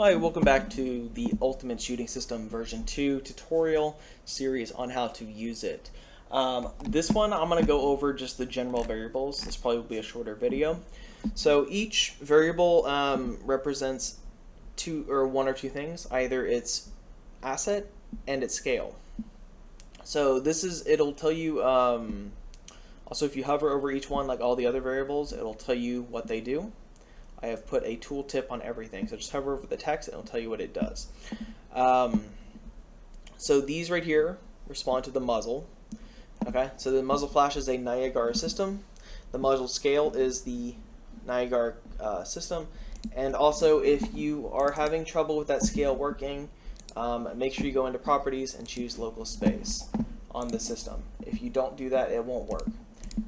Hi, welcome back to the Ultimate Shooting System version 2 tutorial series on how to use it. This one I'm going to go over just the general variables. This probably will be a shorter video. So each variable represents one or two things, either its asset and its scale. So it'll tell you, also if you hover over each one like all the other variables, it'll tell you what they do. I have put a tooltip on everything, so just hover over the text and it'll tell you what it does. So these right here respond to the muzzle. Okay, so the muzzle flash is a Niagara system. The muzzle scale is the Niagara system. And also, if you are having trouble with that scale working, make sure you go into properties and choose local space on the system. If you don't do that, it won't work.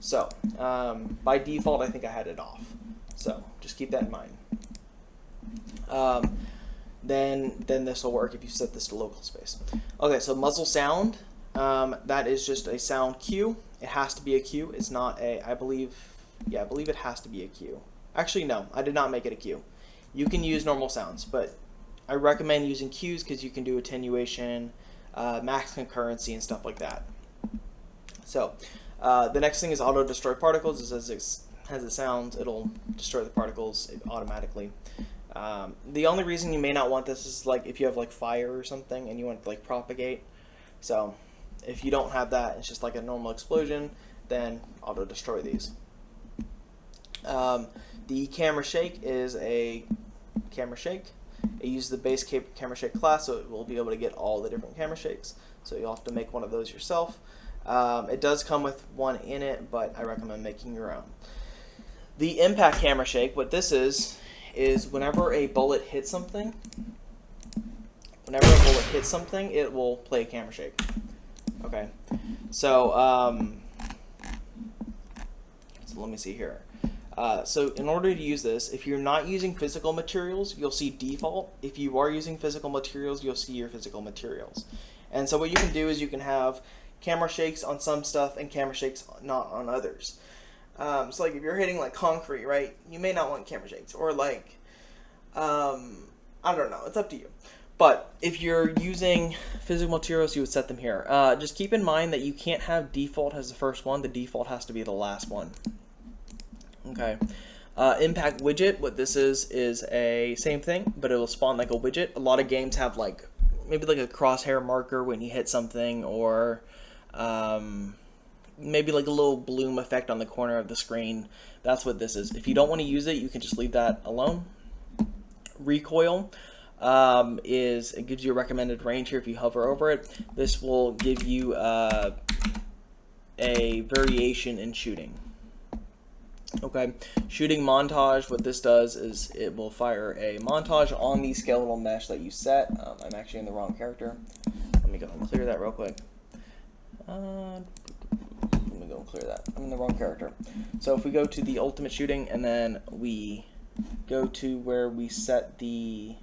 So by default, I think I had it off. So just keep that in mind. Then this will work if you set this to local space. Okay, so muzzle sound, that is just a sound cue. It has to be a cue. It's not a, I believe it has to be a cue. Actually, no, I did not make it a cue. You can use normal sounds, but I recommend using cues because you can do attenuation, max concurrency, and stuff like that. So the next thing is auto destroy particles. As it sounds, it'll destroy the particles automatically. The only reason you may not want this is like if you have like fire or something and you want to like propagate. So if you don't have that, it's just like a normal explosion, then auto destroy these. The camera shake is a camera shake. It uses the base camera shake class, so it will be able to get all the different camera shakes. So you'll have to make one of those yourself. It does come with one in it, but I recommend making your own. The impact camera shake, what this is whenever a bullet hits something, it will play a camera shake. Okay, so let me see here. So in order to use this, if you're not using physical materials, you'll see default. If you are using physical materials, you'll see your physical materials. And so what you can do is you can have camera shakes on some stuff and camera shakes not on others. So like if you're hitting like concrete, right, you may not want camera shakes, or like, I don't know, it's up to you. But if you're using physical materials, you would set them here. Just keep in mind that you can't have default as the first one. The default has to be the last one. Okay. Impact widget, what this is a same thing, but it will spawn like a widget. A lot of games have like, maybe like a crosshair marker when you hit something, or maybe like a little bloom effect on the corner of the screen. That's what this is. If you don't want to use it, you can just leave that alone. Recoil it gives you a recommended range here if you hover over it. This will give you a variation in shooting. Okay, shooting montage, what this does is it will fire a montage on the skeletal mesh that you set. I'm actually in the wrong character. Let me go and clear that real quick. Let me go and clear that. I'm in the wrong character. So if we go to the ultimate shooting and then we go to where we set the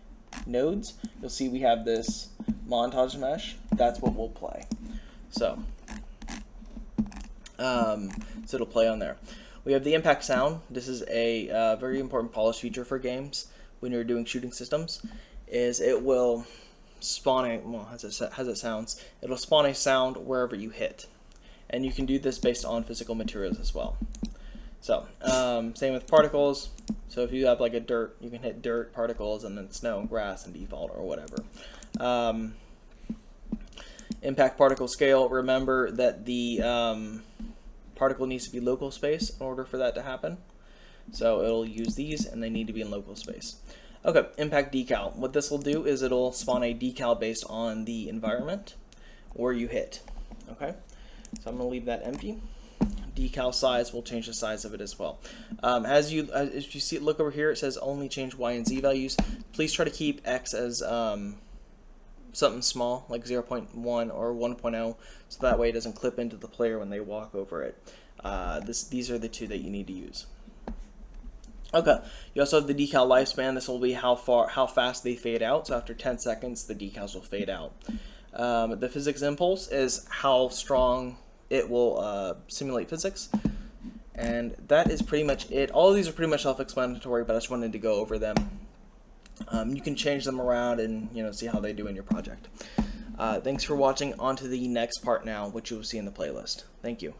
nodes, you'll see we have this montage mesh. That's what we'll play. So it'll play on there. We have the impact sound. This is a very important polish feature for games when you're doing shooting systems. Is it will spawn a, well, as it sounds, it'll spawn a sound wherever you hit, and you can do this based on physical materials as well. So same with particles. So if you have like a dirt, you can hit dirt, particles, and then snow, grass, and default or whatever. Impact particle scale. Remember that the particle needs to be local space in order for that to happen. So it'll use these and they need to be in local space. Okay, impact decal. What this will do is it'll spawn a decal based on the environment where you hit. Okay, so I'm going to leave that empty. Decal size will change the size of it as well. If you see, look over here, it says only change Y and Z values. Please try to keep X as something small, like 0.1 or 1.0, so that way it doesn't clip into the player when they walk over it. These are the two that you need to use. Okay, you also have the decal lifespan. This will be how fast they fade out. So after 10 seconds, the decals will fade out. The physics impulse is how strong it will simulate physics. And that is pretty much it. All of these are pretty much self-explanatory, but I just wanted to go over them. You can change them around and see how they do in your project. Thanks for watching. On to the next part now, which you'll see in the playlist. Thank you.